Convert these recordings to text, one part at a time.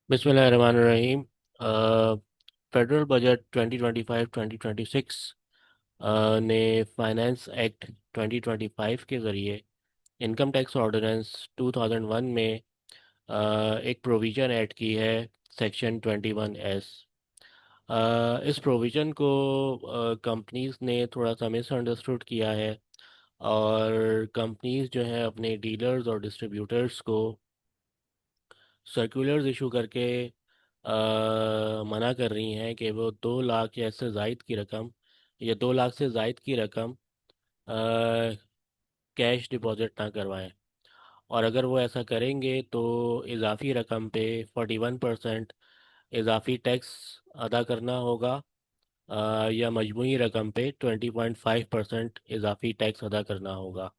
बिस्मिल्लाहिर्रहमानिर्रहीम। Federal budget 2025-2026 ने finance act 2025 के ज़रिए इनकम टैक्स ऑर्डिनेंस 2001 में एक प्रोविज़न ऐड की है, सेक्शन 21(s). इस प्रोविज़न को कंपनीज ने थोड़ा सा मिसअंडरस्टूड किया है, और कंपनीज जो हैं अपने डीलर्स और डिस्ट्रीब्यूटर्स को सर्कुलर्स इशू करके मना कर रही हैं कि वो 2 लाख या इससे ज़ायद की रकम, या 2 लाख से ज़ायद की रकम कैश डिपॉजिट ना करवाएं। और अगर वो ऐसा करेंगे तो इजाफी रकम पे 41% इजाफी टैक्स अदा करना होगा, या मजमूई रकम पे 20.5% इजाफी टैक्स अदा करना होगा।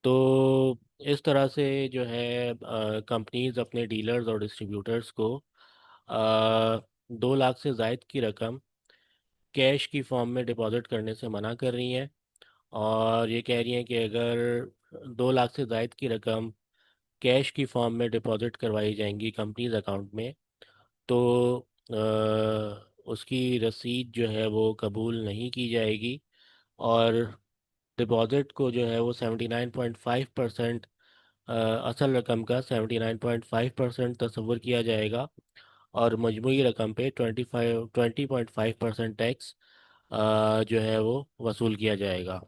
तो इस तरह से जो है कंपनीज अपने डीलर्स और डिस्ट्रीब्यूटर्स को 2 लाख से जायद की रकम कैश की फॉर्म में डिपॉजिट करने से मना कर रही हैं, और ये कह रही हैं कि अगर 2 लाख से जायद की रकम कैश की फॉर्म में डिपॉजिट करवाई जाएंगी कंपनीज अकाउंट में, तो उसकी रसीद जो है वो कबूल नहीं की जाएगी, और डिपॉजिट को जो है वो 79.5% असल रकम का 79.5% तस्वुर किया जाएगा, और मजमूई रकम पे 20.5% टैक्स जो है वो वसूल किया जाएगा।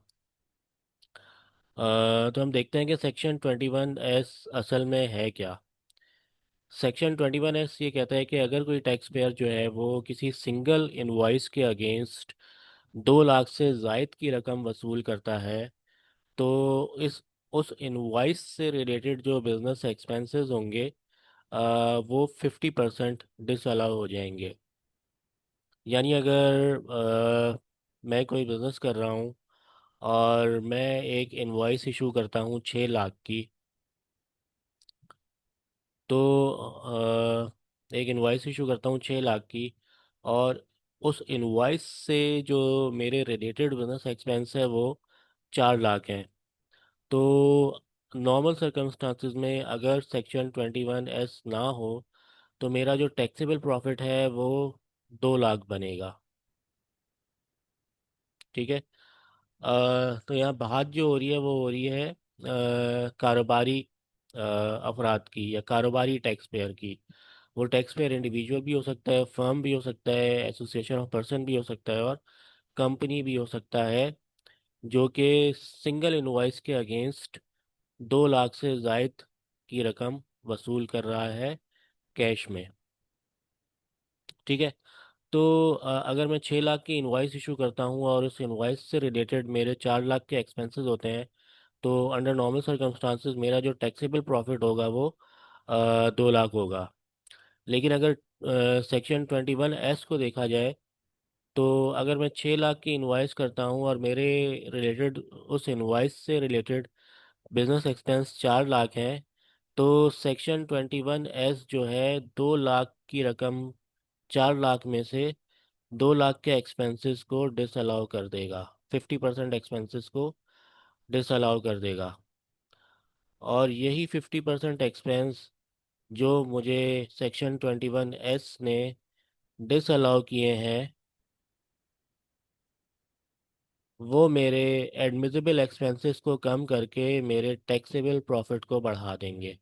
तो हम देखते हैं कि सेक्शन 21(s) असल में है क्या। सेक्शन 21(s) ये कहता है कि अगर कोई टैक्स पेयर जो है वो किसी सिंगल इनवॉइस के अगेंस्ट 2 लाख से जायद की रकम वसूल करता है, तो इस उस इनवॉइस से रिलेटेड जो बिजनेस एक्सपेंसेस होंगे वो 50% डिसअलाउ हो जाएंगे। यानी अगर मैं कोई बिज़नेस कर रहा हूँ और मैं एक इनवॉइस इशू करता हूँ 6 लाख की, तो एक इनवॉइस इशू करता हूँ 6 लाख की, और उस इनवॉइस से जो मेरे रिलेटेड बिजनेस एक्सपेंस है वो 4 लाख हैं, तो नॉर्मल सर्कमस्टांसिस में अगर सेक्शन 21(s) ना हो तो मेरा जो टैक्सेबल प्रॉफिट है वो 2 लाख बनेगा। ठीक है। तो यहाँ बात जो हो रही है वो हो रही है कारोबारी अफराद की, या कारोबारी टैक्स पेयर की। वो टैक्स पेयर इंडिविजुअल भी हो सकता है, फर्म भी हो सकता है, एसोसिएशन ऑफ पर्सन भी हो सकता है, और कंपनी भी हो सकता है, जो कि सिंगल इनवॉइस के अगेंस्ट 2 लाख से जायद की रकम वसूल कर रहा है कैश में। ठीक है। तो अगर मैं 6 लाख की इनवॉइस इशू करता हूँ और उस इनवॉइस से रिलेटेड मेरे 4 लाख के एक्सपेंसेस होते हैं, तो अंडर नॉर्मल सर्कमस्टांसिस मेरा जो टैक्सेबल प्रॉफिट होगा वो 2 लाख होगा। लेकिन अगर सेक्शन 21(s) को देखा जाए, तो अगर मैं 6 लाख की इनवॉइस करता हूँ और मेरे रिलेटेड उस इनवॉइस से रिलेटेड बिजनेस एक्सपेंस 4 लाख हैं, तो सेक्शन 21(s) जो है 2 लाख की रकम, 4 लाख में से 2 लाख के एक्सपेंसेस को डिसअलाउ कर देगा, 50% एक्सपेंसेस को डिसअलाउ कर देगा। और यही 50% एक्सपेंस जो मुझे सेक्शन 21(s) ने डिसअलाउ किए हैं, वो मेरे एडमिसिबल एक्सपेंसेस को कम करके मेरे टैक्सेबल प्रॉफिट को बढ़ा देंगे,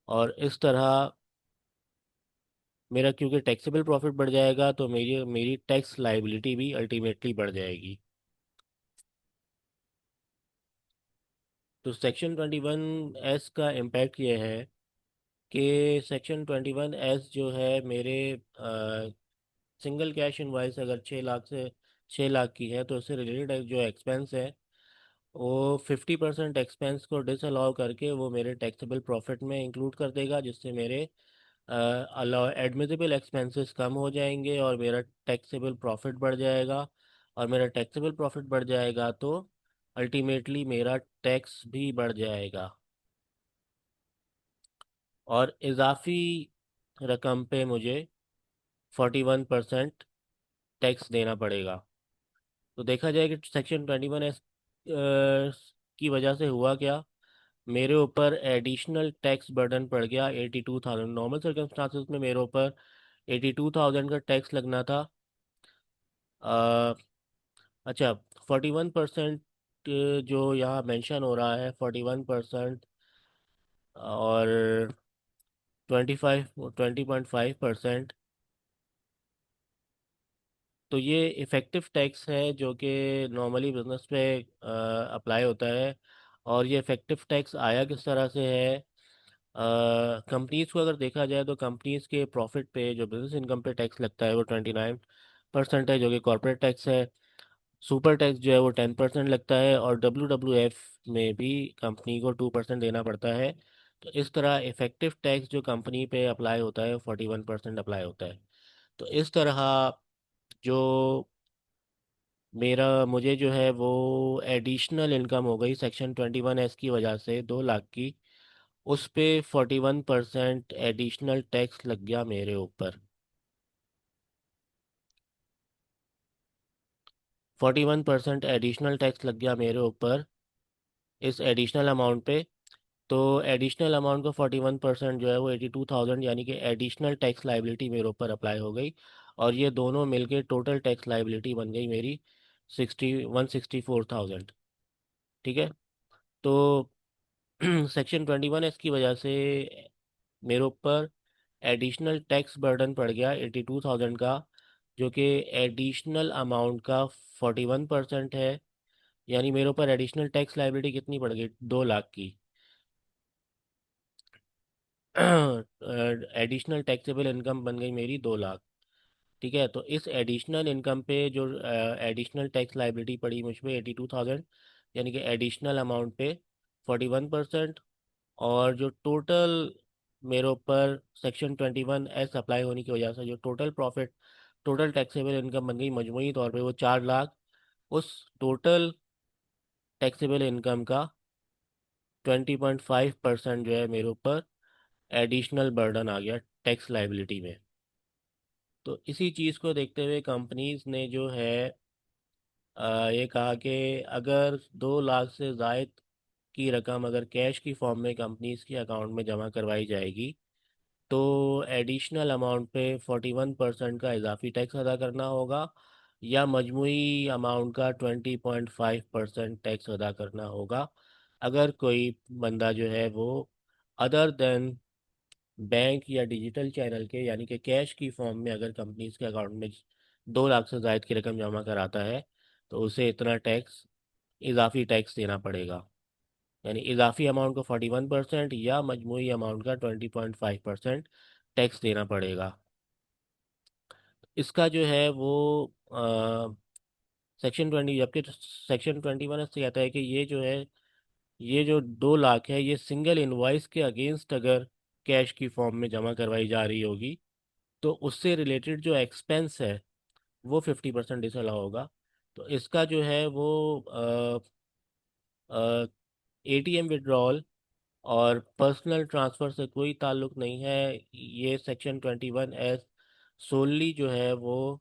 और इस तरह मेरा, क्योंकि टैक्सेबल प्रॉफिट बढ़ जाएगा, तो मेरी मेरी टैक्स लाइबिलिटी भी अल्टीमेटली बढ़ जाएगी। तो सेक्शन 21(s) का इम्पैक्ट ये है कि सेक्शन 21(s) जो है मेरे सिंगल कैश इनवॉइस अगर 6 लाख की है, तो उससे रिलेटेड जो एक्सपेंस है वो 50% एक्सपेंस को डिसअलाउ करके वो मेरे टैक्सेबल प्रॉफिट में इंक्लूड कर देगा, जिससे मेरे अलाउ एडमिसिबल एक्सपेंसेस कम हो जाएंगे और मेरा टैक्सेबल प्रॉफिट बढ़ जाएगा। और मेरा टैक्सेबल प्रॉफिट बढ़ जाएगा तो अल्टीमेटली मेरा टैक्स भी बढ़ जाएगा, और इजाफी रकम पे मुझे 41% टैक्स देना पड़ेगा। तो देखा जाए कि सेक्शन 21(s) की वजह से हुआ क्या, मेरे ऊपर एडिशनल टैक्स बर्डन पड़ गया 82,000। नॉर्मल सर्कमस्टांसिस में मेरे ऊपर 82,000 का टैक्स लगना था। अ, अच्छा, 41% जो यहाँ मेंशन हो रहा है, 41% और 20.5%, तो ये इफ़ेक्टिव टैक्स है जो कि नॉर्मली बिजनेस पे अप्लाई होता है। और ये इफ़ेक्टिव टैक्स आया किस तरह से है? कंपनीज को अगर देखा जाए तो कंपनीज के प्रॉफिट पे जो बिजनेस इनकम पे टैक्स लगता है वो 29% है, जो कि कॉर्पोरेट टैक्स है। सुपर टैक्स जो है वो 10% लगता है, और WWF में भी कंपनी को 2% देना पड़ता है। तो इस तरह इफेक्टिव टैक्स जो कंपनी पे अप्लाई होता है 41% अप्लाई होता है। तो इस तरह जो मेरा मुझे जो है वो एडिशनल इनकम हो गई सेक्शन 21S की वजह से 2 लाख की, उस पे 41% एडिशनल टैक्स लग गया मेरे ऊपर। 41% एडिशनल टैक्स लग गया मेरे ऊपर इस एडिशनल अमाउंट पे। तो एडिशनल अमाउंट का 41% जो है वो 82,000, यानी कि एडिशनल टैक्स लाइबिलिटी मेरे ऊपर अप्लाई हो गई। और ये दोनों मिलके टोटल टैक्स लाइबिलिटी बन गई मेरी 164,000। ठीक है। तो सेक्शन 21S की वजह से मेरे ऊपर एडिशनल टैक्स बर्डन पड़ गया 82,000 का, जो कि एडिशनल अमाउंट का 41% है। यानी मेरे ऊपर एडिशनल टैक्स लाइबिलिटी कितनी पड़ गई? 2 लाख की। एडिशनल टैक्सेबल इनकम बन गई मेरी 2 लाख। ठीक है। तो इस एडिशनल इनकम पे जो एडिशनल टैक्स लाइबिलिटी पड़ी मुझ पे 82,000, यानी कि एडिशनल अमाउंट पे 41%। और जो टोटल मेरे ऊपर सेक्शन 21S अप्लाई होने की वजह से जो total profit, total taxable income बन गई मजमूई तौर पे वो 4 लाख। उस टोटल टैक्सेबल इनकम का 20.5% जो है मेरे ऊपर एडिशनल बर्डन आ गया टैक्स लाइबिलिटी में। तो इसी चीज़ को देखते हुए कंपनीज ने जो है ये कहा कि अगर 2 लाख से ज़ायद की रकम अगर कैश की फॉर्म में कंपनीज के अकाउंट में जमा करवाई जाएगी, तो एडिशनल अमाउंट पे 41% का इजाफी टैक्स अदा करना होगा, या मजमूई अमाउंट का 20.5% टैक्स अदा करना होगा। अगर कोई बंदा जो है वो अदर देन बैंक या डिजिटल चैनल के, यानी कि कैश की फॉर्म में अगर कंपनीज के अकाउंट में 2 लाख से ज़ायद की रकम जमा कराता है, तो उसे इतना टैक्स, इजाफी टैक्स देना पड़ेगा। यानी इजाफी अमाउंट का 41% या मजमूई अमाउंट का 20.5% टैक्स देना पड़ेगा। इसका जो है वो सेक्शन 20, जबकि सेक्शन 21 से कहता है कि ये जो है, ये जो 2 लाख है ये सिंगल इनवॉइस के अगेंस्ट अगर कैश की फॉर्म में जमा करवाई जा रही होगी, तो उससे रिलेटेड जो एक्सपेंस है वो 50% डिसअलाउ होगा। तो इसका जो है वो ATM विड्रॉल और पर्सनल ट्रांसफ़र से कोई ताल्लुक नहीं है। ये सेक्शन 21S सोली जो है वो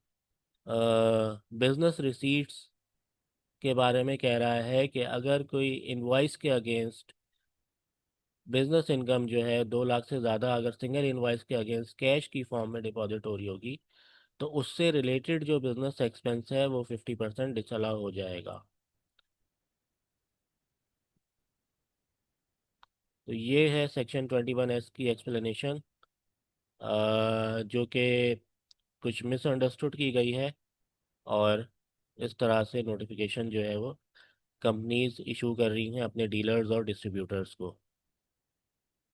बिजनेस रिसीट्स के बारे में कह रहा है कि अगर कोई इनवॉइस के अगेंस्ट बिजनेस इनकम जो है 2 लाख से ज़्यादा अगर सिंगल इनवॉइस के अगेंस्ट कैश की फॉर्म में डिपॉजिट हो रही होगी, तो उससे रिलेटेड जो बिजनेस एक्सपेंस है वो 50% डिसअलाउ हो जाएगा। तो ये है सेक्शन 21S की एक्सप्लेनेशन, जो कि कुछ मिसअंडरस्टूड की गई है। और इस तरह से नोटिफिकेशन जो है वो कंपनीज इशू कर रही हैं अपने डीलर्स और डिस्ट्रीब्यूटर्स को।